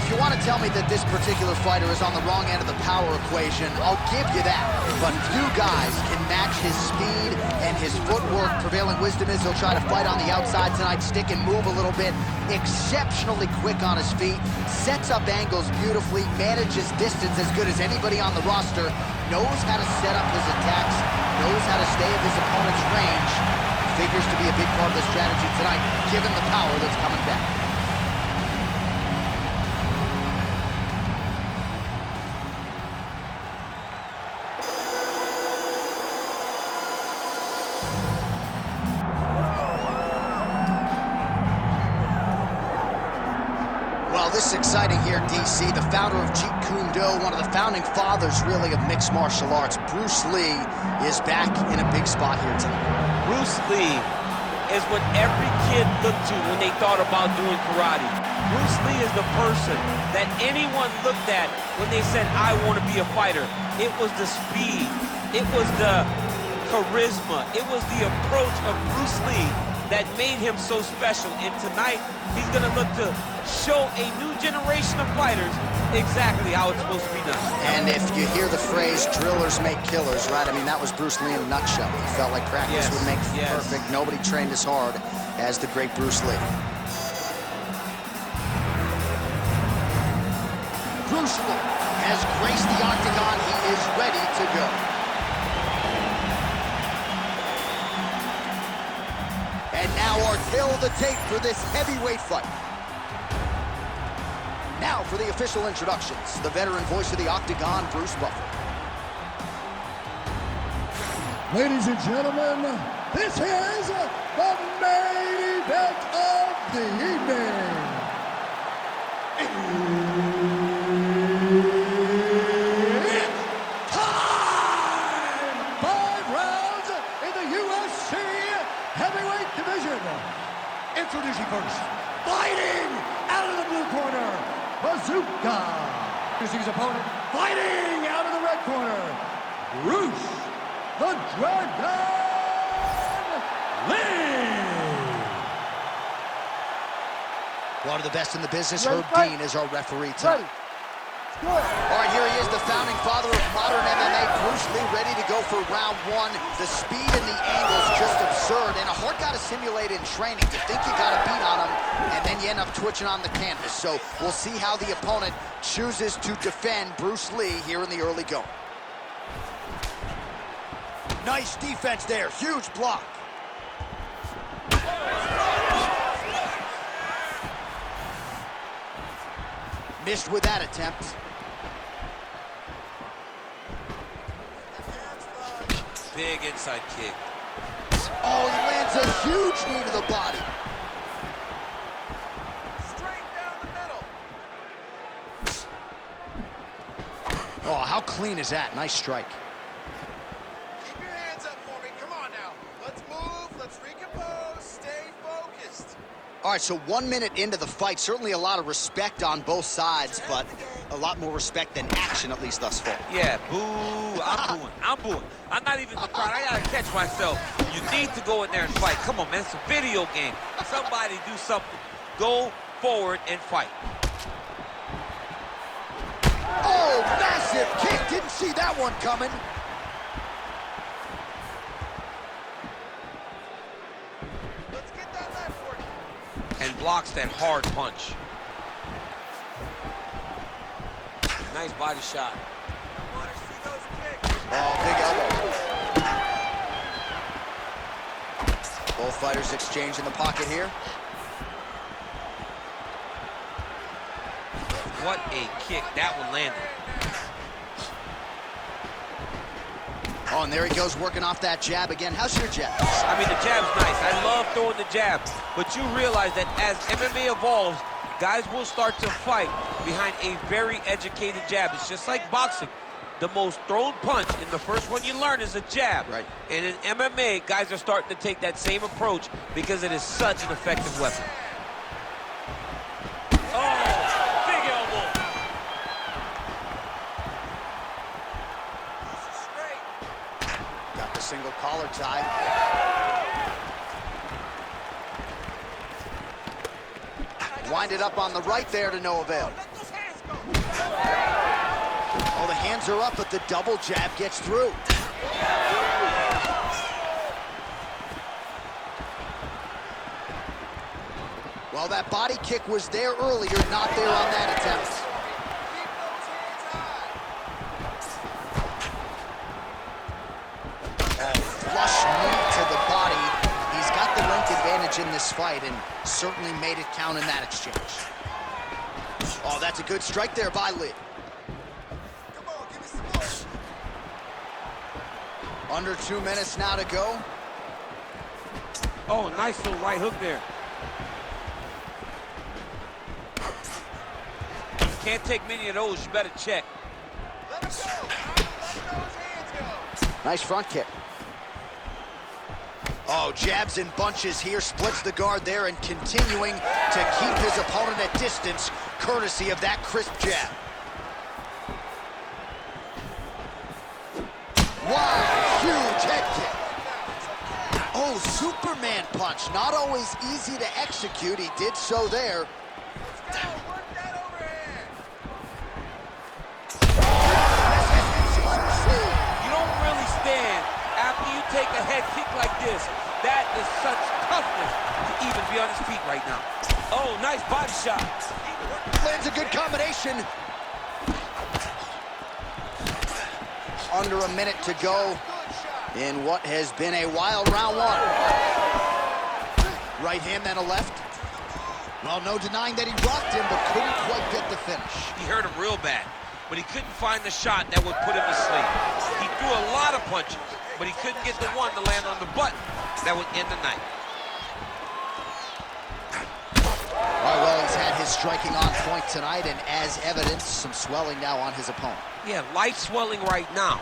if you want to tell me that this particular fighter is on the wrong end of the power equation, I'll give you that. But few guys can match his speed and his footwork. Prevailing wisdom is he'll try to fight on the outside tonight, stick and move a little bit. Exceptionally quick on his feet, sets up angles beautifully, manages distance as good as anybody on the roster, knows how to set up his attacks, knows how to stay at his opponent's range. Figures to be a big part of the strategy tonight, given the power that's coming back. This is exciting here, DC. The founder of Jeet Kun Do, one of the founding fathers, really, of mixed martial arts, Bruce Lee, is back in a big spot here tonight. Bruce Lee is what every kid looked to when they thought about doing karate. Bruce Lee is the person that anyone looked at when they said, I want to be a fighter. It was the speed. It was the charisma. It was the approach of Bruce Lee that made him so special. And tonight, he's going to look to show a new generation of fighters exactly how it's supposed to be done. And if you hear the phrase, drillers make killers, right? I mean, that was Bruce Lee in a nutshell. He felt like practice would make perfect. Nobody trained as hard as the great Bruce Lee. Bruce Lee has graced the octagon. He is ready to go. And now our tale of the tape for this heavyweight fight. Now for the official introductions, the veteran voice of the octagon, Bruce Buffer. Ladies and gentlemen, this is the main event of the evening. It's time! 5 rounds in the UFC heavyweight division. Introducing first, fighting out of the blue corner, Bazooka. Introducing his opponent, fighting out of the red corner, Bruce the Dragon Lee. One of the best in the business, Herb Dean is our referee tonight. All right, here he is, the founding father of modern MMA, Bruce Lee, ready to go for round 1. The speed and the angles just absurd, and a hard guy to simulate in training. To think you got a beat on him, and then you end up twitching on the canvas. So we'll see how the opponent chooses to defend Bruce Lee here in the early going. Nice defense there, huge block. Missed with that attempt. Big inside kick. Oh, he lands a huge knee to the body. Straight down the middle. Oh, how clean is that? Nice strike. Keep your hands up for me. Come on now. Let's move. Let's recompose. Stay focused. All right, so 1 minute into the fight, certainly a lot of respect on both sides, but a lot more respect than action, at least thus far. Yeah, boo, I'm booing. I'm not even surprised. I gotta catch myself. You need to go in there and fight. Come on, man, it's a video game. Somebody do something. Go forward and fight. Oh, massive kick. Didn't see that one coming. Let's get that left for you. And blocks that hard punch. Nice body shot. I want to see those kicks. Oh, big elbow. Both fighters exchange in the pocket here. What a kick. That one landed. Oh, and there he goes working off that jab again. How's your jab? I mean, the jab's nice. I love throwing the jab. But you realize that as MMA evolves, guys will start to fight behind a very educated jab. It's just like boxing. The most thrown punch in the first one you learn is a jab. Right. And in MMA, guys are starting to take that same approach because it is such an effective weapon. Oh, big elbow. Straight. Got the single collar tie. Wind it up on the right there to no avail. Let those hands Oh, the hands are up, but the double jab gets through. Well, that body kick was there earlier, not there on that attempt. Flush knee to the body. He's got the length advantage in this fight and certainly made it count in that exchange. Oh, that's a good strike there by Lee. Come on, give me some more. Under 2 minutes now to go. Oh, nice little right hook there. Can't take many of those, you better check. Let him go. Let those hands go. Nice front kick. Oh, jabs in bunches here, splits the guard there, and continuing to keep his opponent at distance, courtesy of that crisp jab. Wow, huge head kick. Oh, Superman punch. Not always easy to execute. He did so there. Let's go. Work that overhand. You don't really stand after you take a head kick like this. That is such toughness to even be on his feet right now. Oh, nice body shot. Lands a good combination. Under a minute to go in what has been a wild round one. Right hand, then a left. Well, no denying that he rocked him, but couldn't quite get the finish. He hurt him real bad, but he couldn't find the shot that would put him to sleep. He threw a lot of punches, but he couldn't get the one to land on the button that would end the night. All right, well, he's had his striking on point tonight, and as evidence, some swelling now on his opponent. Yeah, light swelling right now,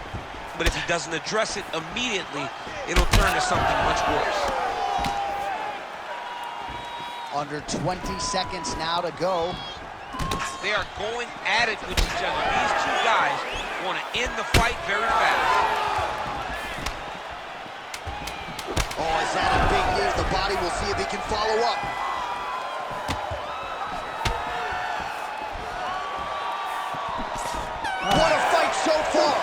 but if he doesn't address it immediately, it'll turn to something much worse. Under 20 seconds now to go. They are going at it with each other. These two guys want to end the fight very fast. Oh, is that a big knee to the body? We'll see if he can follow up. What a fight so far!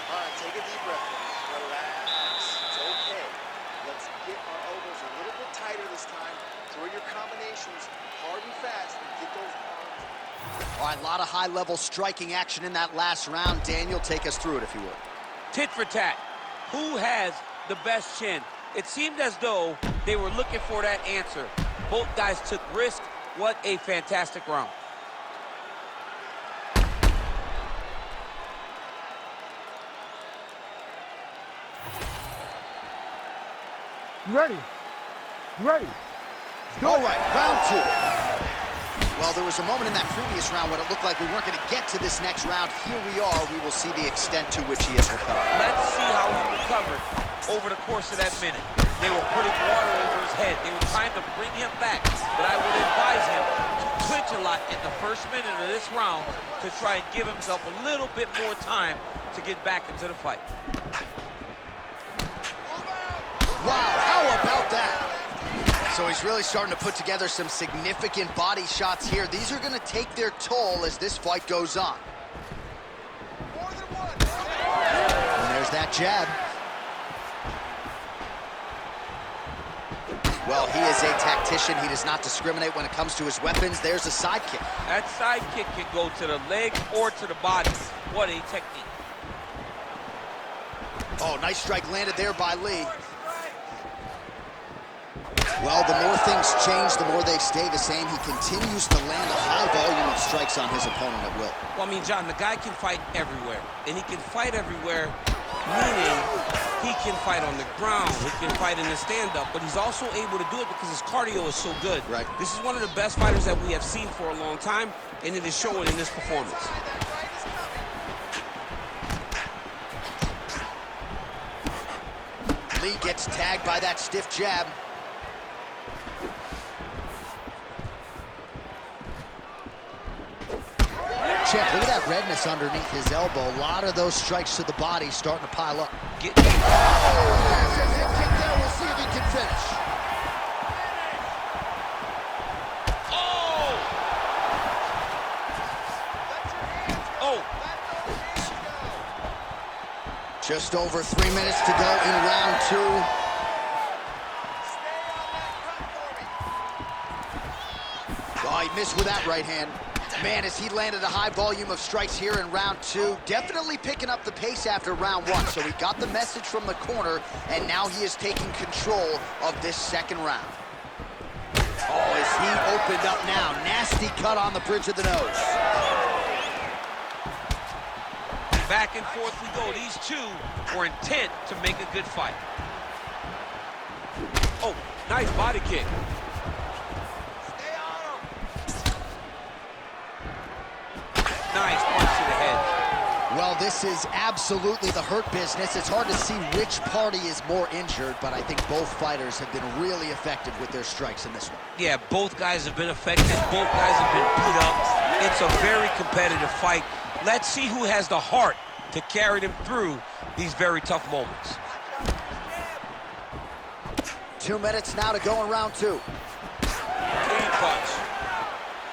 All right, take a deep breath. Relax. It's okay. Let's get our elbows a little bit tighter this time. Throw your combinations hard and fast and get those arms. All right, a lot of high-level striking action in that last round. Daniel, take us through it, if you would. Tit for tat. Who has the best chin? It seemed as though they were looking for that answer. Both guys took risk. What a fantastic round. Ready? Ready? All right, round two. Well, there was a moment in that previous round when it looked like we weren't going to get to this next round. Here we are. We will see the extent to which he has recovered. Let's see how he recovered over the course of that minute. They were putting water over his head. They were trying to bring him back. But I would advise him to clinch a lot in the first minute of this round to try and give himself a little bit more time to get back into the fight. Wow, how about that? So he's really starting to put together some significant body shots here. These are going to take their toll as this fight goes on. More than one. And there's that jab. Well, he is a tactician. He does not discriminate when it comes to his weapons. There's a side kick. That side kick can go to the leg or to the body. What a technique. Oh, nice strike landed there by Lee. Well, the more things change, the more they stay the same. He continues to land a high volume of strikes on his opponent at will. Well, I mean, John, the guy can fight everywhere. And he can fight everywhere, meaning he can fight on the ground, he can fight in the stand-up, but he's also able to do it because his cardio is so good. Right. This is one of the best fighters that we have seen for a long time, and it is showing in this performance. Lee gets tagged by that stiff jab. Check, look at that redness underneath his elbow. A lot of those strikes to the body starting to pile up. Get Oh, there's a hip kick there. We'll see if he can finish. Just over 3 minutes to go in round 2. Oh, he missed with that right hand. Man, as he landed a high volume of strikes here in round 2, definitely picking up the pace after round 1. So he got the message from the corner, and now he is taking control of this second round. Oh, as he opened up now. Nasty cut on the bridge of the nose. Back and forth we go. These two were intent to make a good fight. Oh, nice body kick. Stay on him. Nice punch to the head. Well, this is absolutely the hurt business. It's hard to see which party is more injured, but I think both fighters have been really effective with their strikes in this one. Yeah, both guys have been affected. Both guys have been beat up. It's a very competitive fight. Let's see who has the heart to carry them through these very tough moments. 2 minutes now to go in round 2. Clean punch.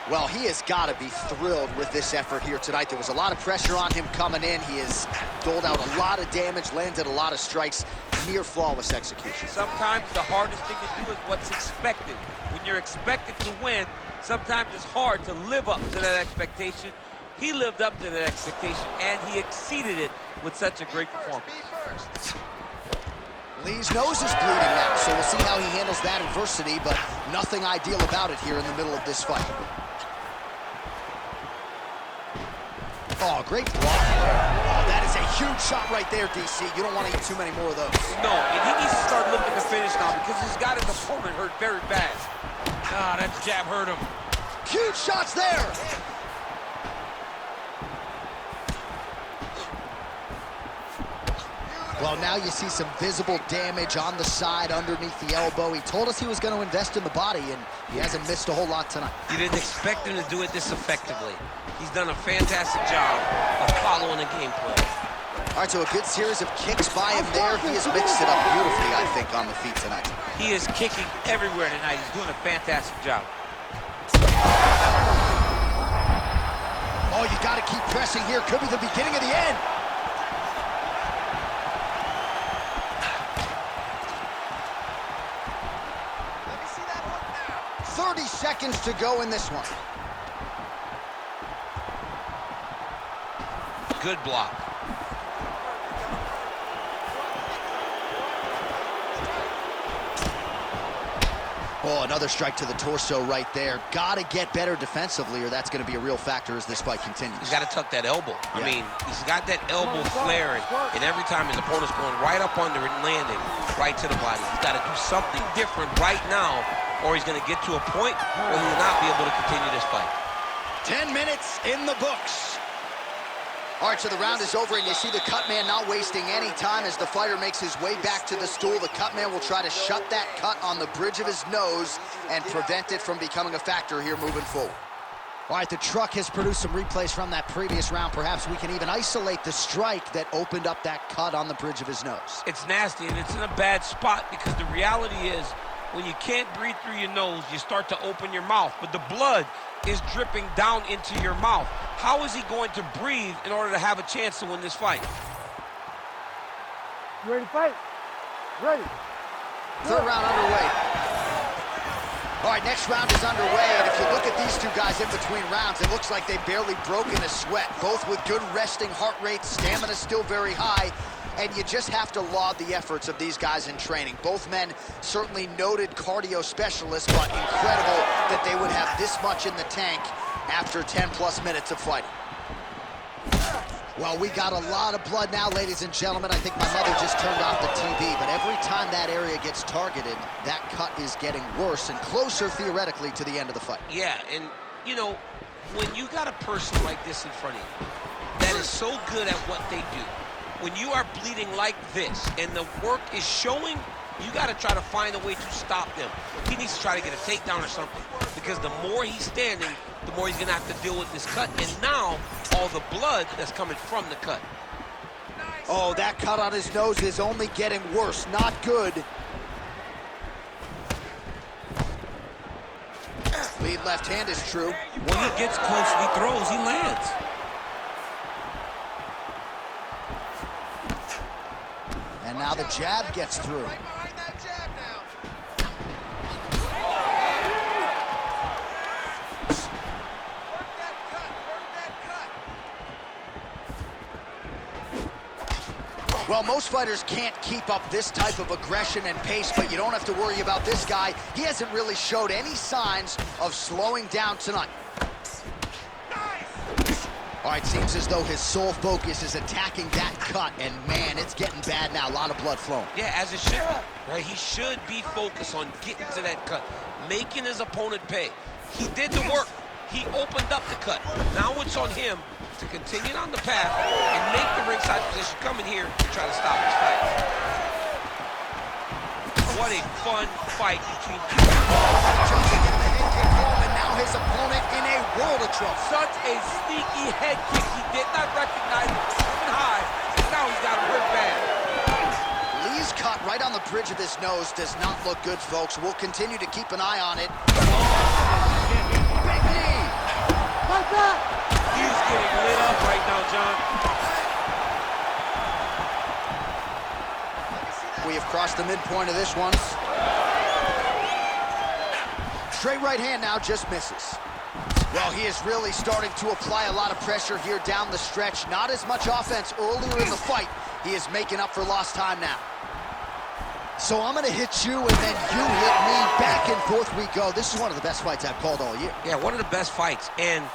Well, he has got to be thrilled with this effort here tonight. There was a lot of pressure on him coming in. He has doled out a lot of damage, landed a lot of strikes, near flawless execution. Sometimes the hardest thing to do is what's expected. When you're expected to win, sometimes it's hard to live up to that expectation. He lived up to that expectation, and he exceeded it with such a great performance. Lee's nose is bleeding now, so we'll see how he handles that adversity, but nothing ideal about it here in the middle of this fight. Oh, great block. Oh, that is a huge shot right there, DC. You don't want to eat too many more of those. No, and he needs to start looking to finish now because he's got his opponent hurt very bad. Ah, that jab hurt him. Huge shots there. Well, now you see some visible damage on the side underneath the elbow. He told us he was going to invest in the body, and he hasn't missed a whole lot tonight. You didn't expect him to do it this effectively. He's done a fantastic job of following the game plan. All right, so a good series of kicks by him there. He has mixed it up beautifully, I think, on the feet tonight. He is kicking everywhere tonight. He's doing a fantastic job. Oh, you got to keep pressing here. Could be the beginning of the end. Let me see that hook now. 30 seconds to go in this one. Good block. Oh, another strike to the torso right there. Got to get better defensively, or that's going to be a real factor as this fight continues. He's got to tuck that elbow. Yeah. I mean, he's got that elbow flaring, and every time his opponent's going right up under it and landing right to the body. He's got to do something different right now, or he's going to get to a point where he will not be able to continue this fight. 10 minutes in the books. All right, so the round is over, and you see the cut man not wasting any time as the fighter makes his way back to the stool. The cut man will try to shut that cut on the bridge of his nose and prevent it from becoming a factor here moving forward. All right, the truck has produced some replays from that previous round. Perhaps we can even isolate the strike that opened up that cut on the bridge of his nose. It's nasty, and it's in a bad spot because the reality is when you can't breathe through your nose, you start to open your mouth, but the blood is dripping down into your mouth. How is he going to breathe in order to have a chance to win this fight? You ready to fight? Ready. Third round underway. All right, next round is underway, and if you look at these two guys in between rounds, it looks like they've barely broken a sweat, both with good resting heart rates, stamina still very high, and you just have to laud the efforts of these guys in training. Both men certainly noted cardio specialists, but incredible that they would have this much in the tank after 10+ minutes of fighting. Well, we got a lot of blood now, ladies and gentlemen. I think my mother just turned off the TV, but every time that area gets targeted, that cut is getting worse and closer, theoretically, to the end of the fight. Yeah, and, you know, when you got a person like this in front of you that is so good at what they do, when you are bleeding like this and the work is showing, you got to try to find a way to stop them. He needs to try to get a takedown or something, because the more he's standing, the more he's going to have to deal with this cut. And now, all the blood that's coming from the cut. Oh, that cut on his nose is only getting worse. Not good. Lead left hand is true. When he gets close, he throws, he lands. now the jab gets through. Right behind that jab now. Work that cut, work that cut. Well, most fighters can't keep up this type of aggression and pace, but you don't have to worry about this guy. He hasn't really showed any signs of slowing down tonight. All right, seems as though his sole focus is attacking that cut, and man, it's getting bad now. A lot of blood flowing. Yeah, as it should be, right? He should be focused on getting to that cut, making his opponent pay. He did the work. He opened up the cut. Now it's on him to continue on the path and make the ringside position, come in here and try to stop this fight. What a fun fight between two guys. Jumping in the head kick home, and now his opponent in a world of trouble. Such a sneaky head kick. He did not recognize it coming high, and now he's got him hurt bad. Lee's cut right on the bridge of his nose does not look good, folks. We'll continue to keep an eye on it. Big knee. Like that! He's getting lit up right now, John. We have crossed the midpoint of this one. Straight right hand now just misses. Well, he is really starting to apply a lot of pressure here down the stretch. Not as much offense earlier in the fight. He is making up for lost time now. So I'm going to hit you, and then you hit me. Back and forth we go. This is one of the best fights I've called all year. Yeah, one of the best fights. And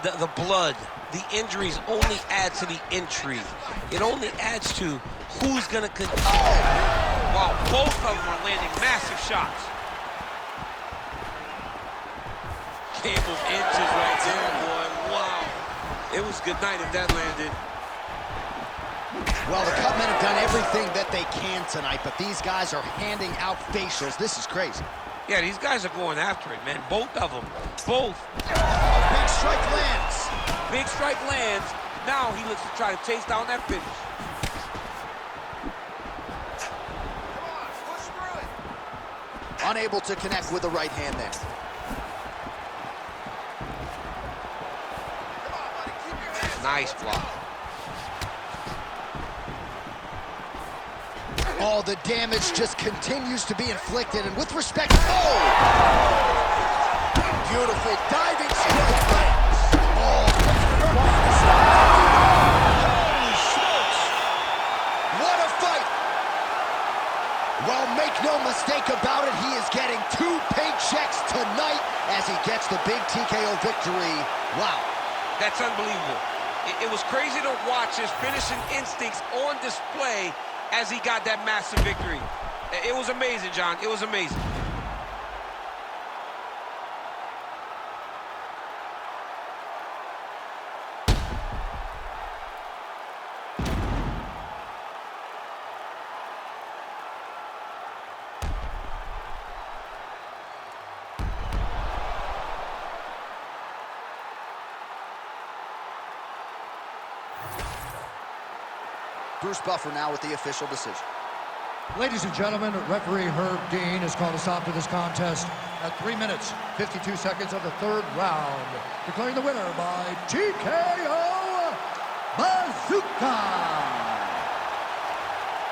the blood, the injuries only add to the intrigue. It only adds to who's going to continue. Oh, wow, both of them are landing massive shots. Game of inches right there, boy. Wow. It was good night if that landed. Well, the Cutmen have done everything that they can tonight, but these guys are handing out facials. This is crazy. Yeah, these guys are going after it, man. Both of them. Both. Big strike lands. Big strike lands. Now he looks to try to chase down that finish. Come on, push through it. Unable to connect with the right hand there. Come on, buddy, keep your hands. Nice block. Oh, the damage just continues to be inflicted, and with respect, oh! Beautiful diving strike lands. Oh, holy smokes! What a fight! Well, make no mistake about it, he is getting 2 paychecks tonight as he gets the big TKO victory. Wow. That's unbelievable. It was crazy to watch his finishing instincts on display as he got that massive victory. It was amazing, John. It was amazing. Bruce Buffer now with the official decision. Ladies and gentlemen, referee Herb Dean has called a stop to this contest at 3 minutes, 52 seconds of the 3rd round, declaring the winner by TKO Bazooka.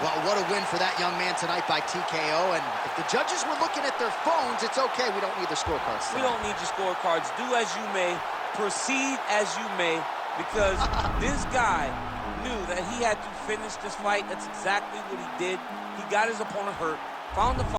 Well, what a win for that young man tonight by TKO, and if the judges were looking at their phones, it's okay. We don't need the scorecards tonight. We don't need your scorecards. Do as you may, proceed as you may, because this guy knew that he had to finish this fight. That's exactly what he did. He got his opponent hurt, found the fight.